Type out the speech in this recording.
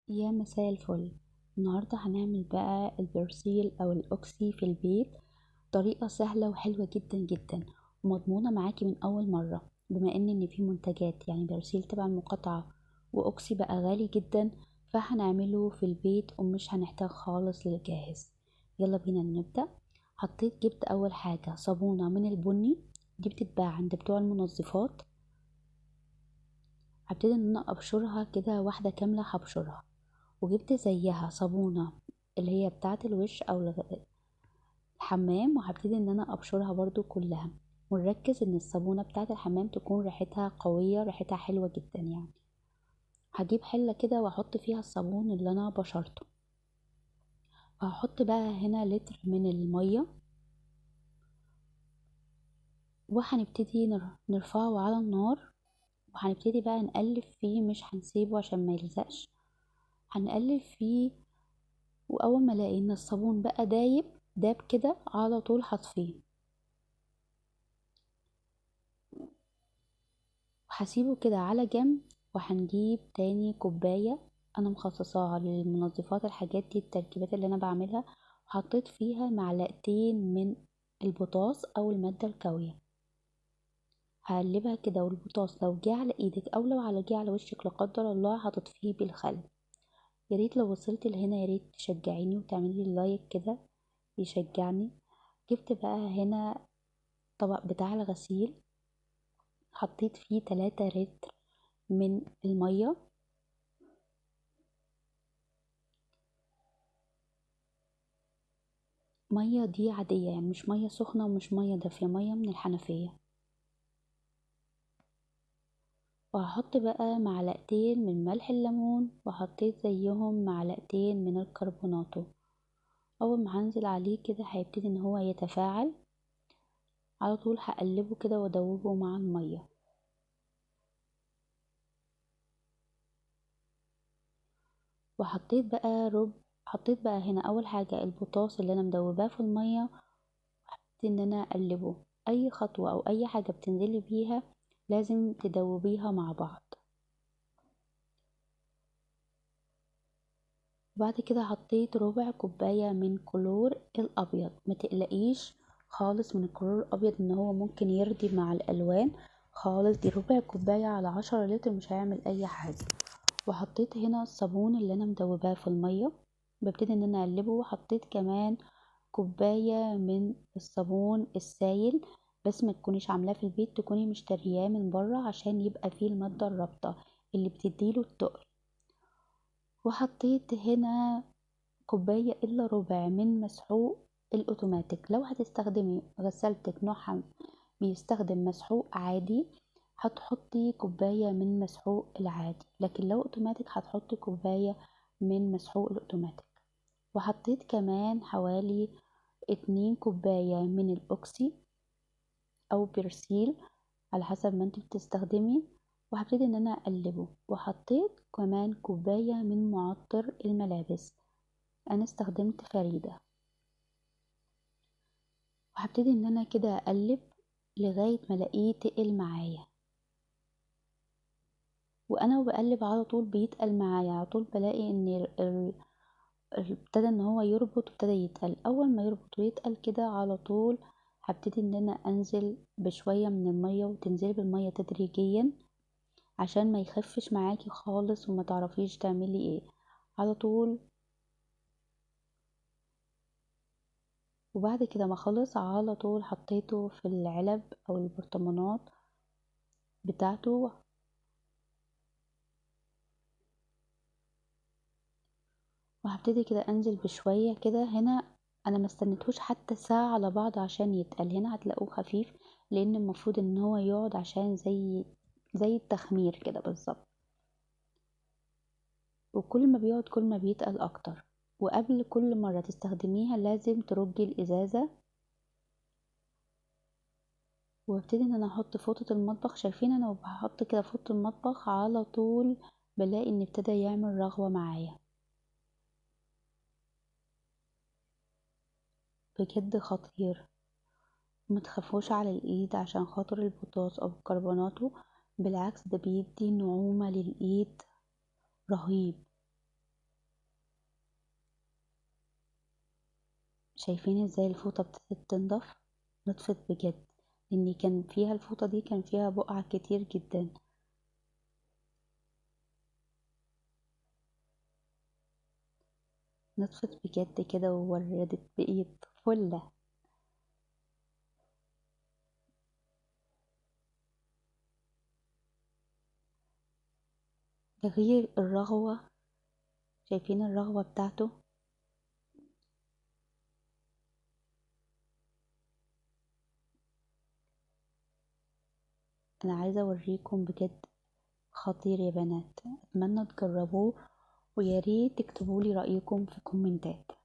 يا مساء الفل. النهاردة هنعمل بقى البرسيل أو الأوكسي في البيت. طريقة سهلة وحلوة جدا جدا ومضمونة معاكي من أول مرة، بما إن في منتجات يعني برسيل تبع المقاطعة وأوكسي بقى غالي جدا، فهنعمله في البيت ومش هنحتاج خالص للجاهز. يلا بينا نبدأ. جبت أول حاجة صابونة من البني، دي بتتباع عند بتوع المنظفات. هبتدي ان انا ابشرها كده واحدة كاملة هبشرها، وجبت زيها صابونة اللي هي بتاعة الوش او الحمام، وهبتدي ان انا ابشرها برضو كلها. ونركز ان الصابونة بتاعة الحمام تكون ريحتها قوية، ريحتها حلوة جدا يعني. هجيب حلة كده واحط فيها الصابون اللي انا بشرته، وهحط بقى هنا لتر من المية، وهنبتدي نرفعه على النار، وهنبتدي بقى نقلب فيه، مش هنسيبه عشان ما يلزقش. هنقلب فيه، واول ما الاقي ان الصابون بقى داب كده على طول هطفيه، وهسيبه كده على جنب. وهنجيب تاني كوباية انا مخصصاها للمنظفات، الحاجات دي التركيبات اللي انا بعملها، وحطيت فيها معلقتين من البوتاص او المادة الكاوية. هقلبها كده، والبوتاص لو جه على ايدك او لو جه على وشك لا قدر الله هتطفيه بالخل. يا ريت لو وصلت لهنا يا ريت تشجعيني وتعملي لي لايك كده يشجعني. جبت بقى هنا طبق بتاع الغسيل، حطيت فيه 3 لتر من المية. مية دي عادية يعني، مش مية سخنة ومش مية دافية، مية من الحنفية. وهحط بقى معلقتين من ملح الليمون، وحطيت زيهم معلقتين من الكربوناتو. اول ما هنزل عليه كده هيبتدي ان هو يتفاعل على طول، هقلبه كده وادوبه مع المية. حطيت بقى هنا اول حاجة البوتاص اللي انا مدوباه في المية، ان انا اقلبه. اي خطوة او اي حاجة بتنزلي بيها لازم تدوبيها مع بعض. وبعد كده حطيت ربع كوباية من كلور الابيض. ما تقلقيش خالص من الكلور الابيض ان هو ممكن يردي مع الالوان خالص، دي ربع كوباية على 10 لتر مش هيعمل اي حاجة. وحطيت هنا الصابون اللي انا مدوباه في المية، ببتدي ان انا اقلبه. وحطيت كمان كوباية من الصابون السايل، بس ما تكونيش عاملاه في البيت، تكوني مشترياه من بره عشان يبقى فيه المادة الرابطة اللي بتديله التقل. وحطيت هنا كوباية الا ربع من مسحوق الاوتوماتيك. لو هتستخدمي غسالتك نوعها بيستخدم مسحوق عادي هتحطي كوباية من مسحوق العادي، لكن لو اوتوماتيك هتحطي كوباية من مسحوق الاوتوماتيك. وحطيت كمان حوالي 2 كوباية من الأوكسي أو برسيل على حسب ما انت بتستخدمي، وهبتدي ان انا اقلبه. وحطيت كمان كوباية من معطر الملابس، انا استخدمت فريدة. وهبتدي ان انا كده اقلب لغاية ما الاقيه تقل معايا. وانا بقلب على طول بيتقل معايا، على طول بلاقي ان ابتدى ان هو يربط وابتدى يتقل. اول ما يربط ويتقل كده على طول هبتدي ان انا انزل بشوية من المية، وتنزلي بالمية تدريجيا عشان ما يخفش معاكي خالص وما تعرفيش تعملي ايه على طول. وبعد كده ما خلص على طول حطيته في العلب او البرطمانات بتاعته. وهبتدي كده انزل بشوية كده. هنا انا ما استنيتهوش حتى ساعة على بعض عشان يتقل، هنا هتلاقوه خفيف لان المفروض ان هو يقعد عشان زي التخمير كده بالظبط. وكل ما بيقعد كل ما بيتقل اكتر. وقبل كل مرة تستخدميها لازم ترجي الازازة. وابتدي ان انا احط فوطة المطبخ، شايفين انا بحط كده فوطة المطبخ على طول بلاقي ان ابتدى يعمل رغوة معايا. بجد خطير. متخافوش على الايد عشان خاطر البوتاص او الكربوناتو، بالعكس ده بيدي نعومة للايد رهيب. شايفين ازاي الفوطة ابتدت تنضف؟ نطفت بجد، لان كان فيها الفوطة دي كان فيها بقع كتير جدا. نطفت بجد كده ووردت بقيت فلة. تغيير الرغوة، شايفين الرغوة بتاعته؟ انا عايزة اوريكم بجد، خطير يا بنات، اتمنى تجربوه، وياريت تكتبولي رأيكم في كومنتات.